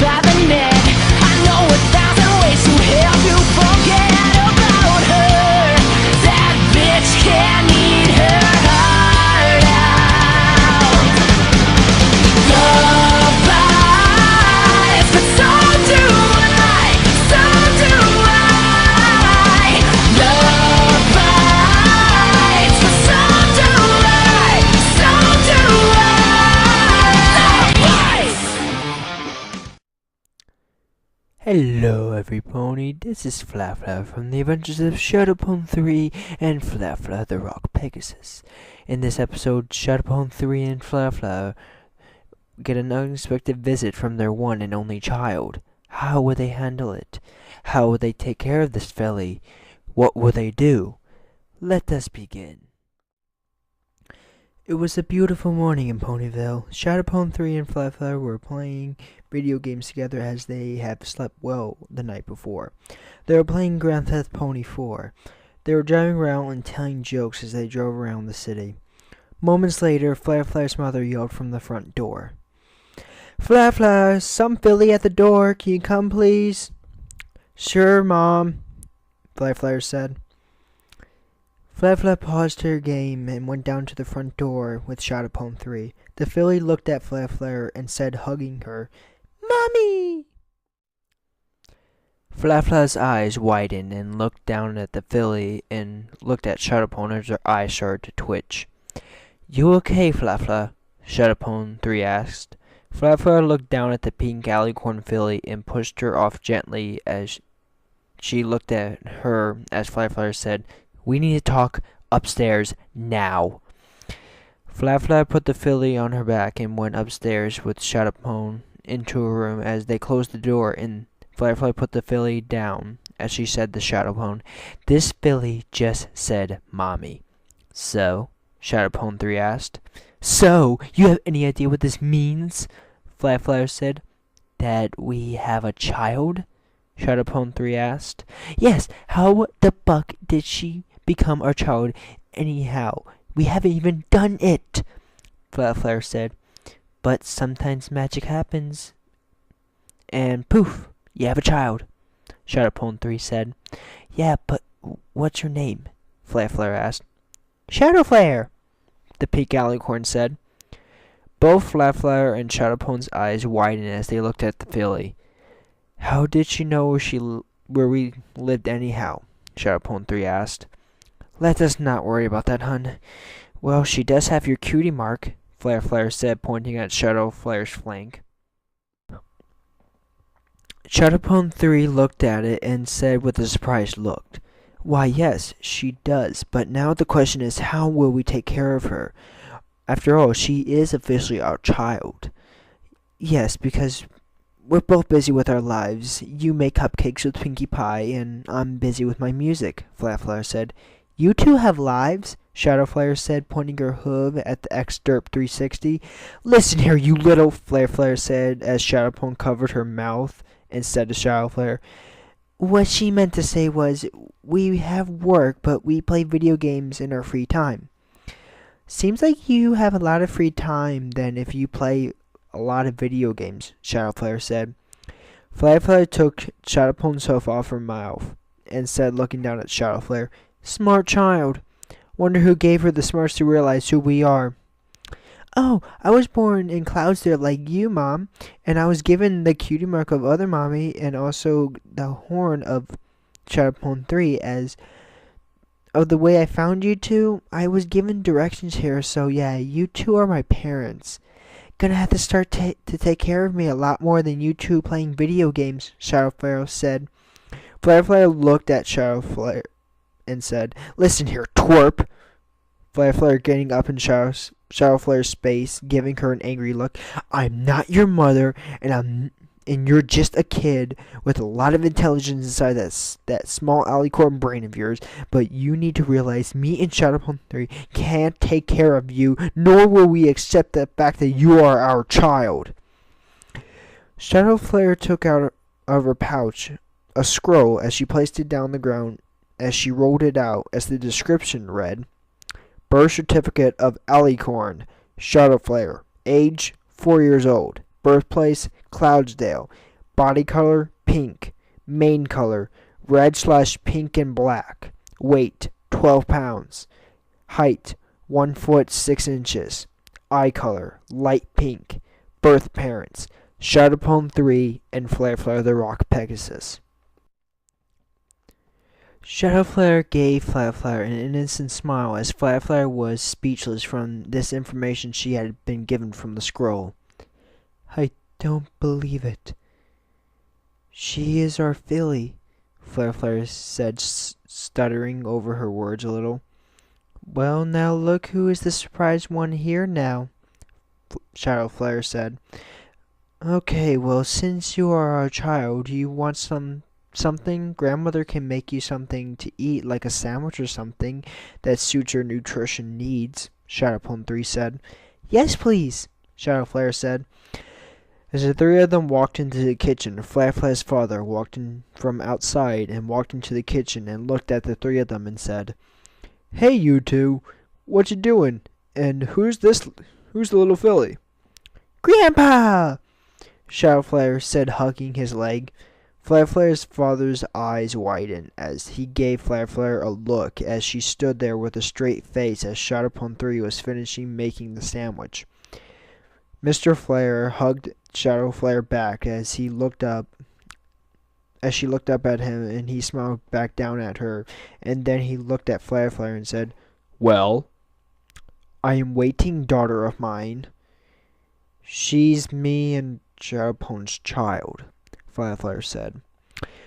by the neck. I know 1,000 ways to help you forget about her. That bitch can't eat her heart out. Love bites, but so do I, so do I. Love bites, but so do I, so do I. Love bites. Hello everybody, this is Flafla from the Adventures of Shadowpwn 3 and Flafla the Rock Pegasus. In this episode, Shadowpwn 3 and Flafla get an unexpected visit from their one and only child. How will they handle it? How will they take care of this filly? What will they do? Let us begin. It was a beautiful morning in Ponyville. Shadowpwn 3 and Flafla were playing video games together as they have slept well the night before. They were playing Grand Theft Pony 4. They were driving around and telling jokes as they drove around the city. Moments later, Flafla's mother yelled from the front door. "Flafla, some filly at the door. Can you come, please?" "Sure, Mom," Flafla said. Flafla paused her game and went down to the front door with Shadowpwn 3. The filly looked at Flafla and said, hugging her, "Mommy!" Flafla's eyes widened and looked down at the filly and looked at Shadowpwn as her eyes started to twitch. "You okay, Flafla?" Shadowpwn 3 asked. Flafla looked down at the pink alicorn filly and pushed her off gently as she looked at her as Flafla said, "We need to talk upstairs now." Flafla put the filly on her back and went upstairs with Shadowpwn into a room. As they closed the door, and Flafla put the filly down as she said to Shadowpwn, "This filly just said mommy." "So?" Shadowpwn 3 asked. "So, you have any idea what this means?" Flafla said. "That we have a child?" Shadowpwn 3 asked. "Yes, how the fuck did she become our child anyhow? We haven't even done it," Flafla said. "But sometimes magic happens, and poof, you have a child," Shadowpwn 3 said. "Yeah, but what's your name?" Flafla asked. "Shadowflare," the pink alicorn said. Both Flafla and Shadowpwn's eyes widened as they looked at the filly. "How did she know where we lived anyhow?" Shadowpwn 3 asked. "Let us not worry about that, hun. Well, she does have your cutie mark," Flafla said, pointing at Shadowflare's flank. Shadowpwn 3 looked at it and said with a surprised look, "Why, yes, she does, but now the question is, how will we take care of her? After all, she is officially our child." "Yes, because we're both busy with our lives. You make cupcakes with Pinkie Pie, and I'm busy with my music," Flafla said. "You two have lives?" Shadowflare said, pointing her hoof at the X-Derp 360. "Listen here, you little," Flafla said as Shadowpwn covered her mouth and said to Shadowflare, "What she meant to say was, we have work, but we play video games in our free time." "Seems like you have a lot of free time then if you play a lot of video games," Shadowflare said. Flafla took Shadowpwn's hoof off her mouth and said, looking down at Shadowflare, "Smart child. Wonder who gave her the smarts to realize who we are." "Oh, I was born in Cloudsdale like you, Mom, and I was given the cutie mark of other mommy and also the horn of Shadowpwn 3 as of the way I found you two. I was given directions here, so yeah, you two are my parents. Gonna have to start to take care of me a lot more than you two playing video games," Shadowflare said. Flafla looked at Shadowflare and said, "Listen here, twerp." Flafla getting up in Shadowflare's space, giving her an angry look. "I'm not your mother, and you're just a kid with a lot of intelligence inside that small alicorn brain of yours, but you need to realize me and Shadowpwn 3 can't take care of you, nor will we accept the fact that you are our child." Shadowflare took out of her pouch a scroll as she placed it down the ground as she rolled it out as the description read, "Birth certificate of Alicorn, Shadowflare, age 4 years old, birthplace Cloudsdale, Body color, pink. Mane color, red/pink and black. Weight, 12 pounds. Height, 1 foot 6 inches. Eye color, light pink. Birth parents, Shadowpone 3 and Flare Flare the Rock Pegasus. Shadow Flare gave Flare Flare an innocent smile as Flare Flare was speechless from this information she had been given from the scroll. I don't believe it. She is our filly, Flare Flare said, stuttering over her words a little. Well, now look who is the surprised one here now, Shadow Flare said. Okay, well, since you are our child, you want something? Grandmother can make you something to eat, like a sandwich or something that suits your nutrition needs, Shadowpone 3 said. Yes, please, Shadow Flare said. As the three of them walked into the kitchen, Flare Flare's father walked in from outside and walked into the kitchen and looked at the three of them and said, Hey, you two, what you doing? And who's the little filly? Grandpa! Shadow Flare said, hugging his leg. Flare Flare's father's eyes widened as he gave Flare Flare a look as she stood there with a straight face as Shadowpone 3 was finishing making the sandwich. Mr. Flare hugged Shadow Flare back as she looked up at him, and he smiled back down at her, and then he looked at Flare Flare and said, Well, I am waiting, daughter of mine. She's me and Shadowpone's child, Flare Flare said.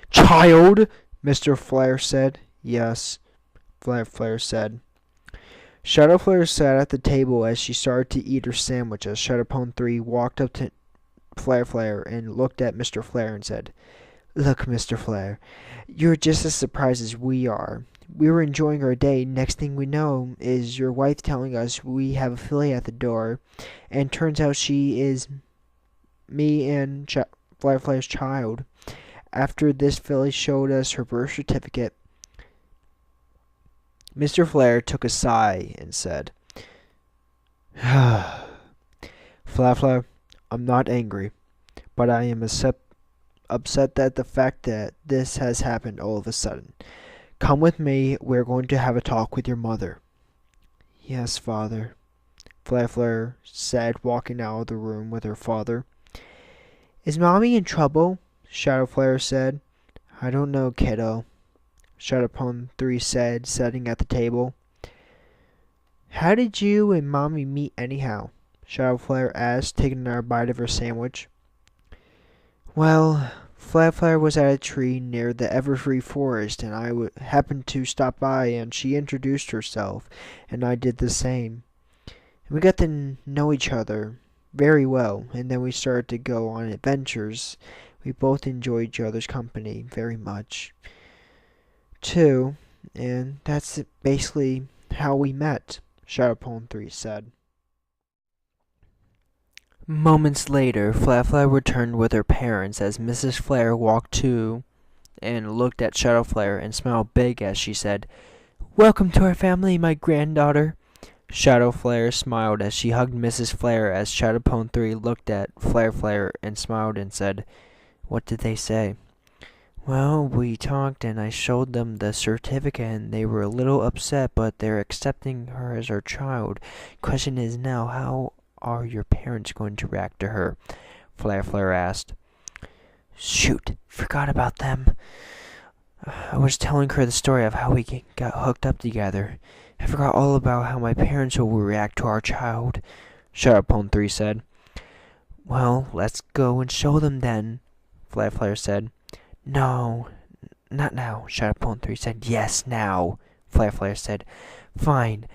Child? Mr. Flare said. Yes, Flare Flare said. Shadow Flare sat at the table as she started to eat her sandwich as Shadowpone 3 walked up to Flare Flare and looked at Mr. Flare and said, Look, Mr. Flare, you're just as surprised as we are. We were enjoying our day. Next thing we know is your wife telling us we have a filly at the door, and turns out she is me and Flare Flare's child. After this filly showed us her birth certificate, Mr. Flare took a sigh and said, Flare Flare, I'm not angry, but I am upset at the fact that this has happened all of a sudden. Come with me, we're going to have a talk with your mother. Yes, father, Flare Flare said, walking out of the room with her father. Is Mommy in trouble? Shadow Flare said. I don't know, kiddo, Shadowpone 3 said, sitting at the table. How did you and Mommy meet anyhow? Shadow Flare asked, taking another bite of her sandwich. Well, Flare Flare was at a tree near the Everfree Forest, and I happened to stop by, and she introduced herself, and I did the same. And we got to know each other very well, and then we started to go on adventures. We both enjoyed each other's company very much, too, and that's basically how we met, Shadowpone 3 said. Moments later, Flare Flare returned with her parents as Mrs. Flare walked to and looked at Shadow Flare and smiled big as she said, Welcome to our family, my granddaughter. Shadow Flare smiled as she hugged Mrs. Flare as Shadowpone 3 looked at Flare Flare and smiled and said, What did they say? Well, we talked and I showed them the certificate and they were a little upset, but they're accepting her as our child. Question is now, how are your parents going to react to her? Flare Flare asked. Shoot, forgot about them. I was telling her the story of how we got hooked up together. I forgot all about how my parents will react to our child, Shadowpone 3 said. Well, let's go and show them then, Flare Flare said. No, not now, Shadowpone 3 said. Yes, now, Flare Flare said. Fine.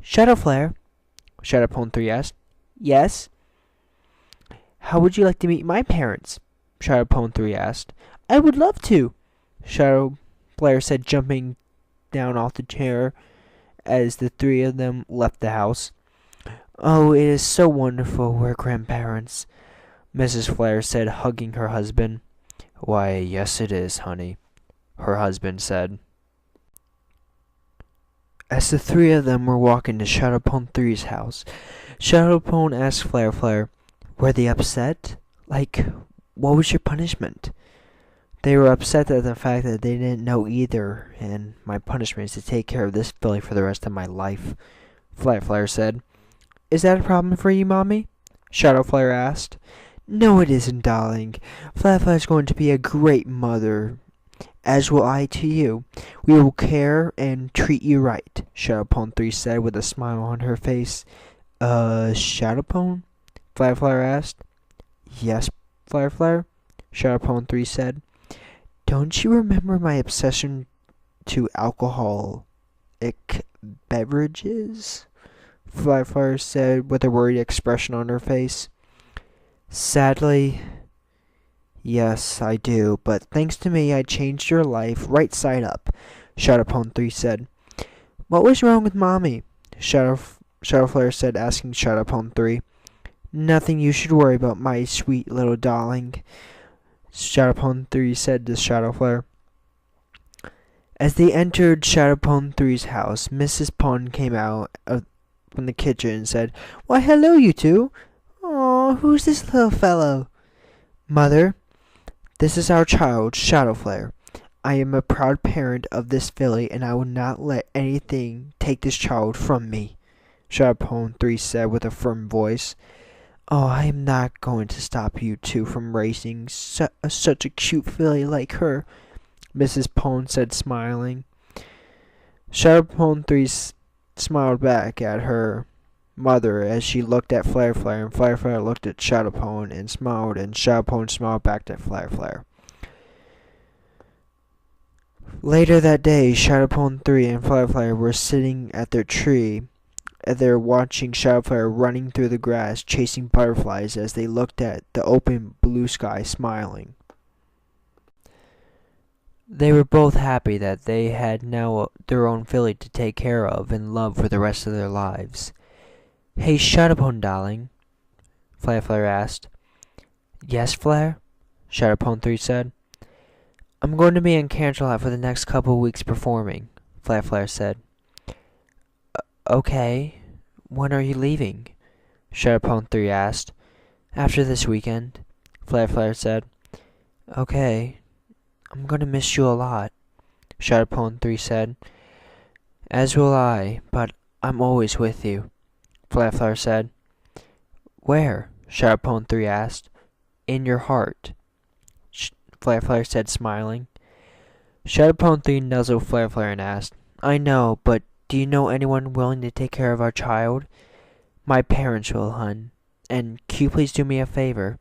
Shadow Flare, Shadowpone 3 asked. Yes? How would you like to meet my parents? Shadowpone 3 asked. I would love to, Shadow Flare said, jumping down off the chair as the three of them left the house. Oh, it is so wonderful, we're grandparents, Mrs. Flare said, hugging her husband. Why, yes it is, honey, her husband said. As the three of them were walking to Shadowpone 3's house, Shadowpone asked Flare Flare, Were they upset? Like, what was your punishment? They were upset at the fact that they didn't know either, and my punishment is to take care of this filly for the rest of my life, Flatflyer said. Is that a problem for you, Mommy? Shadowflyer asked. No, it isn't, darling. Flatflyer's going to be a great mother, as will I to you. We will care and treat you right, Shadowpone 3 said with a smile on her face. Shadowpone? Flatflyer asked. Yes, Flatflyer, Shadowpone 3 said. Don't you remember my obsession to alcoholic beverages? Flatflyer said with a worried expression on her face. Sadly, yes, I do, but thanks to me, I changed your life right side up, Shadowpone 3 said. What was wrong with Mommy? Shadowflare said, asking Shadowpone 3. Nothing you should worry about, my sweet little darling, Shadowpone 3 said to Shadowflare. As they entered Shadowpone 3's house, Mrs. Pond came out from the kitchen and said, Why, hello, you two. Aw, who's this little fellow? Mother, this is our child, Shadowflare. I am a proud parent of this filly, and I will not let anything take this child from me, Shadowpone 3 said with a firm voice. Oh, I am not going to stop you two from raising such a cute filly like her, Mrs. Pond said, smiling. Shadowpone 3 smiled back at her mother as she looked at Flareflare, and Flareflare looked at Shadowpone and Shadowpone smiled back at Flareflare. Later that day, Shadowpone 3 and Flareflare were sitting at their tree. They're watching Shadowflare running through the grass, chasing butterflies as they looked at the open blue sky, smiling. They were both happy that they had now their own filly to take care of and love for the rest of their lives. Hey, Shadowpone, darling, Flareflare asked. Yes, Flare? Shadowpone 3 said. I'm going to be in Canterlot for the next couple of weeks performing, Flareflare said. Okay, when are you leaving? Shadowpone 3 asked. After this weekend, Flareflare said. Okay, I'm going to miss you a lot, Shadowpone 3 said. As will I, but I'm always with you, Flareflare said. Where? Shadowpone 3 asked. In your heart, Flareflare said, smiling. Shadowpone 3 nuzzled Flareflare and asked, I know, but do you know anyone willing to take care of our child? My parents will, hun. And can you please do me a favor?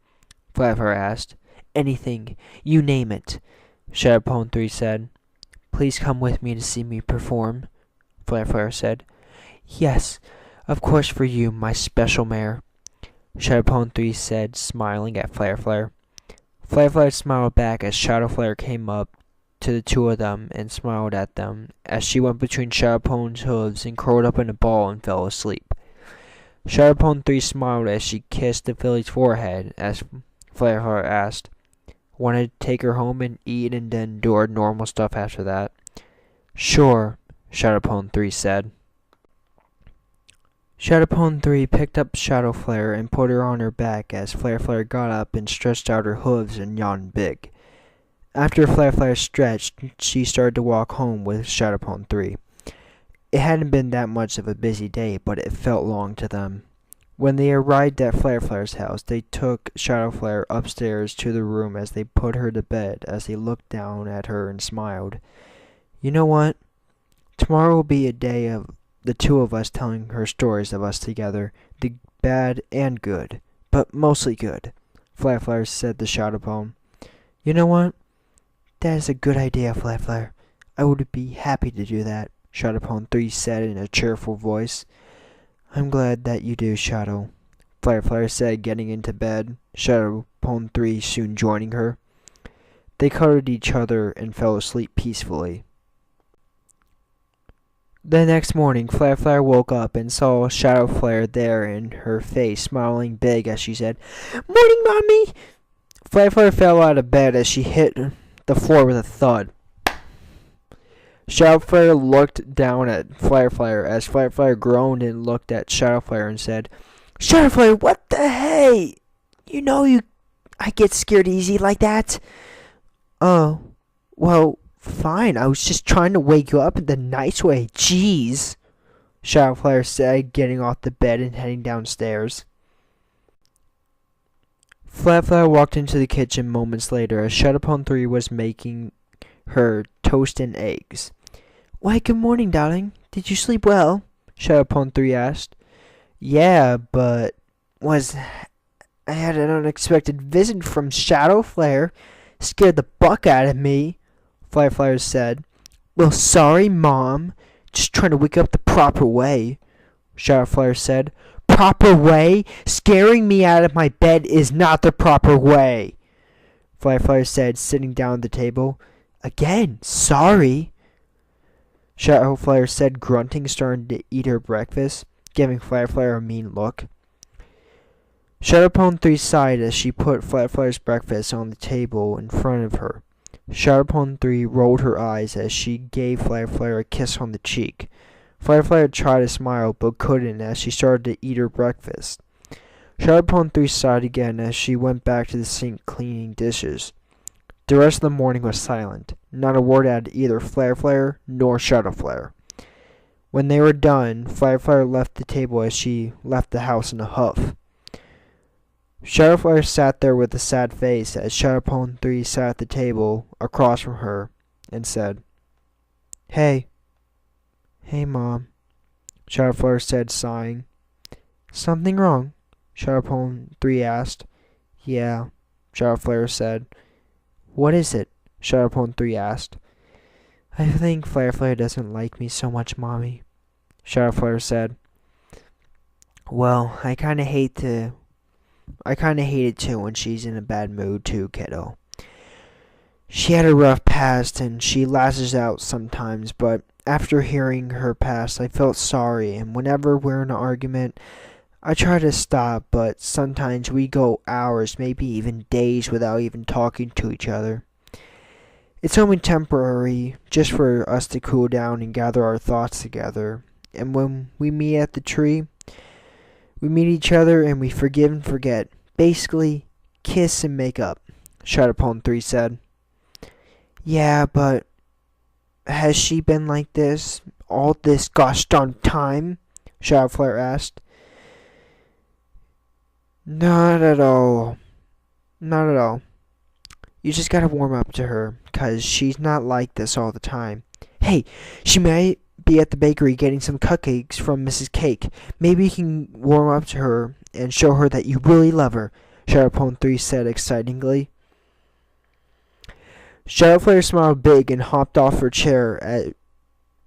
Flareflare asked. Anything. You name it, Shadowpone 3 said. Please come with me to see me perform, Flareflare said. Yes, of course for you, my special mare, Shadowpone 3 said, smiling at Flareflare. Flareflare smiled back as Shadowflare came up to the two of them and smiled at them as she went between Shadowpone's hooves and curled up in a ball and fell asleep. Shadowpone 3 smiled as she kissed the filly's forehead as Flareflare asked, wanted to take her home and eat and then do our normal stuff after that. Sure, Shadowpone 3 said. Shadowpone 3 picked up Shadowflare and put her on her back as Flareflare got up and stretched out her hooves and yawned big. After Flareflare stretched, she started to walk home with Shadowpone 3. It hadn't been that much of a busy day, but it felt long to them. When they arrived at Flareflare's house, they took Shadowflare upstairs to the room as they put her to bed as they looked down at her and smiled. You know what? Tomorrow will be a day of the two of us telling her stories of us together, the bad and good, but mostly good, Flareflare said to Shadowpone. You know what? That is a good idea, Flareflare. I would be happy to do that, Shadowpone 3 said in a cheerful voice. I'm glad that you do, Shadow, Flareflare said, getting into bed, Shadowpone 3 soon joining her. They cuddled each other and fell asleep peacefully. The next morning, Flareflare woke up and saw Shadowflare there in her face, smiling big as she said, Morning, Mommy! Flareflare fell out of bed as she hit the floor with a thud. Shadowflare looked down at Flareflare as Flareflare groaned and looked at Shadowflare and said, Shadowflare, what the hey? You know you I get scared easy like that? Oh, well, fine. I was just trying to wake you up in the nice way. Jeez, Shadowflare said, getting off the bed and heading downstairs. Flatflare walked into the kitchen moments later as Shadowpone 3 was making her toast and eggs. Why, good morning, darling. Did you sleep well? Shadowpone 3 asked. Yeah, but I had an unexpected visit from Shadowflare. Scared the buck out of me, Flyflyer said. Well, sorry, Mom. Just trying to wake up the proper way, Shadowflyer said. Proper way? Scaring me out of my bed is not the proper way, Flyflyer said, sitting down at the table. Again, sorry, Shadowflyer said, grunting, starting to eat her breakfast, giving Flyflyer a mean look. Shadowpone 3 sighed as she put Flyflyer's breakfast on the table in front of her. Shadowpone 3 rolled her eyes as she gave Flyflyer a kiss on the cheek. Flyflyer tried to smile but couldn't as she started to eat her breakfast. Shadowpone 3 sighed again as she went back to the sink cleaning dishes. The rest of the morning was silent. Not a word out of either Flyflyer nor Shadowflyer. When they were done, Flyflyer left the table as she left the house in a huff. Shadowflyer sat there with a sad face as Shadowpone 3 sat at the table across from her and said, Hey, Mom, Shadowflyer said, sighing. Something wrong? Shadowpone 3 asked. Yeah, Shadowflyer said. What is it? Shadowpone 3 asked. I think Flyflyer doesn't like me so much, Mommy, Shadowflyer said. Well, I kinda hate it too when she's in a bad mood too, kiddo. She had a rough past and she lashes out sometimes, but after hearing her past, I felt sorry, and whenever we're in an argument, I try to stop, but sometimes we go hours, maybe even days without even talking to each other. It's only temporary, just for us to cool down and gather our thoughts together. And when we meet at the tree, we meet each other and we forgive and forget. Basically, kiss and make up, Shadowpone 3 said. Yeah, but has she been like this all this gosh darn time? Shadowflare asked. Not at all. Not at all. You just gotta warm up to her, 'cause she's not like this all the time. Hey, she might be at the bakery getting some cupcakes from Mrs. Cake. Maybe you can warm up to her and show her that you really love her, Shadowpone 3 said excitingly. Shadowflare smiled big and hopped off her chair,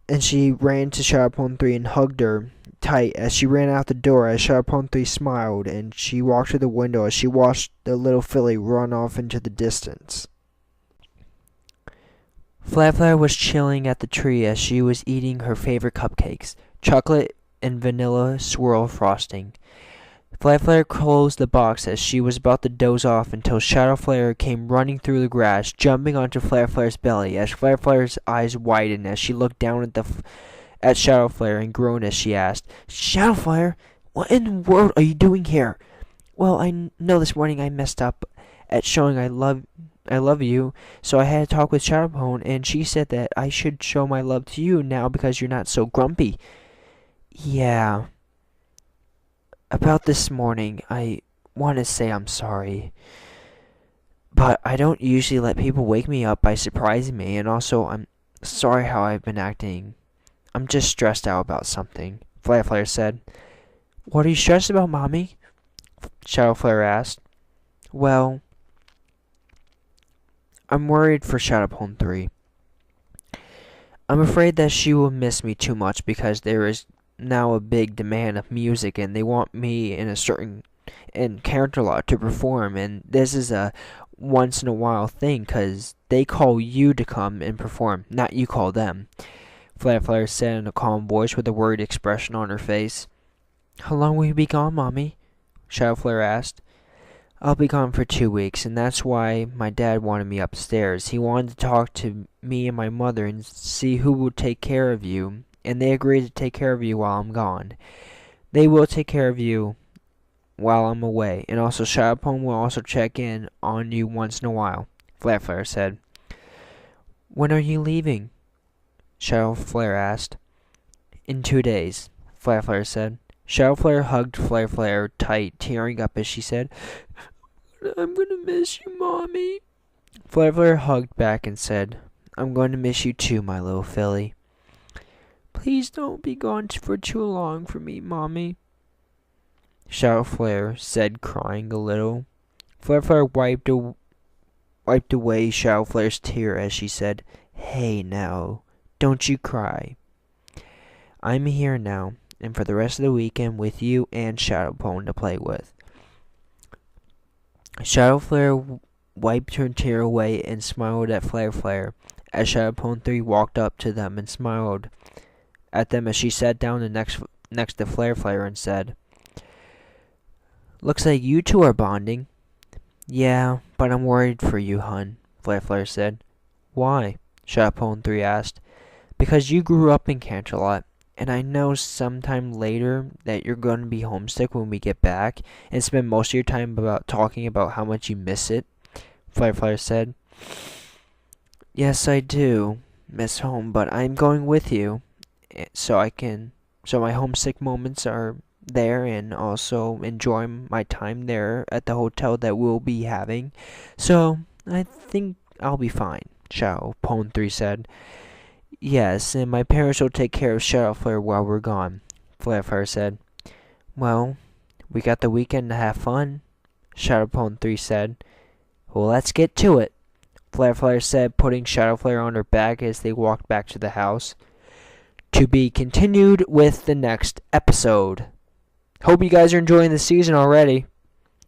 and she ran to Shadowpone 3 and hugged her tight as she ran out the door as Shadowpone 3 smiled, and she walked to the window as she watched the little filly run off into the distance. Flatflyer was chilling at the tree as she was eating her favorite cupcakes, chocolate and vanilla swirl frosting. Flatflyer closed the box as she was about to doze off until Shadowflare came running through the grass, jumping onto Flatflare's belly as Flatflare's eyes widened as she looked down at Shadowflare and groaned as she asked, Shadowflare, what in the world are you doing here? Well, I know this morning I messed up at showing I love you, so I had to talk with Shadowpone, and she said that I should show my love to you now because you're not so grumpy. Yeah. About this morning, I want to say I'm sorry. But I don't usually let people wake me up by surprising me, and also I'm sorry how I've been acting. I'm just stressed out about something, Flatflare said. What are you stressed about, Mommy? Shadowflare asked. Well, I'm worried for Shadowpone 3. I'm afraid that she will miss me too much because there is now a big demand of music and they want me in character lot to perform, and this is a once in a while thing because they call you to come and perform, not you call them, Flatflare said in a calm voice with a worried expression on her face. How long will you be gone, Mommy? Shadowflare asked. I'll be gone for 2 weeks, and that's why my dad wanted me upstairs. He wanted to talk to me and my mother and see who would take care of you, and they agreed to take care of you while I'm gone. They will take care of you while I'm away, and also Shadowpone will also check in on you once in a while, Flare said. When are you leaving? Shadowflare asked. In 2 days, Flare said. Shadowflare hugged Flare tight, tearing up as she said, I'm gonna miss you, Mommy. Flare hugged back and said, I'm going to miss you too, my little filly. Please don't be gone for too long for me, Mommy, Shadowflare said, crying a little. Flare wiped away Shadowflare's tear as she said, Hey now, don't you cry. I'm here now, and for the rest of the weekend with you and Shadowpone to play with. Shadowflare wiped her tear away and smiled at Flare as Shadowpone 3 walked up to them and smiled at them as she sat down next to Flare and said, Looks like you two are bonding. Yeah, but I'm worried for you, hun, Flare said. Why? Shadowpone 3 asked. Because you grew up in Canterlot, and I know sometime later that you're going to be homesick when we get back and spend most of your time talking about how much you miss it, Flare said. Yes, I do miss home, but I'm going with you, so my homesick moments are there and also enjoy my time there at the hotel that we'll be having. So, I think I'll be fine, Shadowpone 3 said. Yes, and my parents will take care of Shadowflare while we're gone, Flare said. Well, we got the weekend to have fun, Shadowpone 3 said. Well, let's get to it, Flare said, putting Shadowflare on her back as they walked back to the house. To be continued with the next episode. Hope you guys are enjoying the season already,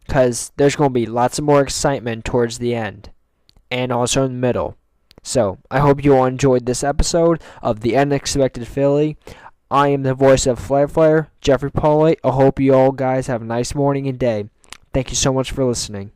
because there's going to be lots of more excitement towards the end, and also in the middle. So, I hope you all enjoyed this episode of The Unexpected Philly. I am the voice of Flare, Jeffrey Pauly. I hope you all guys have a nice morning and day. Thank you so much for listening.